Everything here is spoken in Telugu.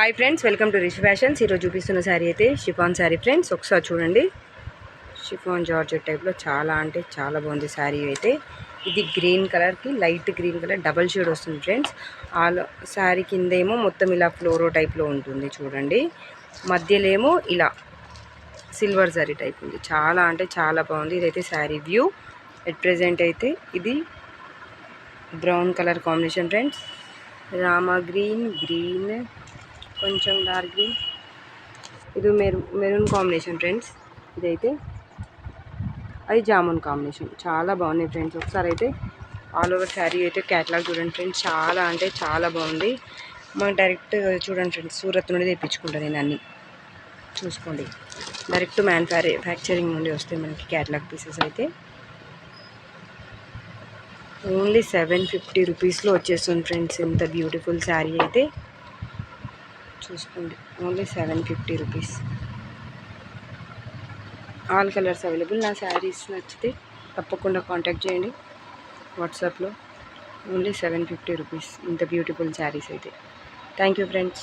Hi friends, welcome to Rishi fashions. ఈరోజు చూపిస్తున్న శారీ అయితే షిఫాన్ శారీ ఫ్రెండ్స్. ఒకసారి చూడండి, షిఫాన్ జార్జెట్ టైప్లో చాలా అంటే చాలా బాగుంది శారీ అయితే. ఇది గ్రీన్ కలర్కి light green colour double shade వస్తుంది ఫ్రెండ్స్. ఆ శారీ కిందేమో మొత్తం ఇలా ఫ్లోరో టైప్లో ఉంటుంది చూడండి. మధ్యలో ఏమో ఇలా సిల్వర్ జరీ టైప్ ఉంది. చాలా అంటే చాలా బాగుంది. ఇదైతే శారీ వ్యూ. ఎట్ ప్రెజెంట్ అయితే ఇది brown colour combination friends. Rama green, green, కొంచెం డార్క్ గ్రీన్, ఇది మెరూన్ కాంబినేషన్ ఫ్రెండ్స్. ఇదైతే అది జామున్ కాంబినేషన్. చాలా బాగున్నాయి ఫ్రెండ్స్. ఒకసారి అయితే ఆల్ ఓవర్ శారీ అయితే క్యాటలాగ్ చూడండి ఫ్రెండ్స్. చాలా అంటే చాలా బాగుంది. మనం డైరెక్ట్ చూడండి ఫ్రెండ్స్, సూరత్ నుండి తెప్పించుకుంటాను నేను అన్నీ. చూసుకోండి, డైరెక్ట్ మ్యానుఫ్యాక్చరింగ్ నుండి వస్తాయి మనకి క్యాటలాగ్ పీసెస్ అయితే. ఓన్లీ 750 రూపీస్లో వచ్చేస్తుంది ఫ్రెండ్స్. ఇంత బ్యూటిఫుల్ శారీ అయితే చూసుకోండి. Only 750 rupees. All colours available. నా శారీస్ నచ్చితే తప్పకుండా కాంటాక్ట్ చేయండి వాట్సాప్లో. ఓన్లీ 750 రూపీస్ ఇంత బ్యూటిఫుల్ శారీస్ అయితే. Thank you friends.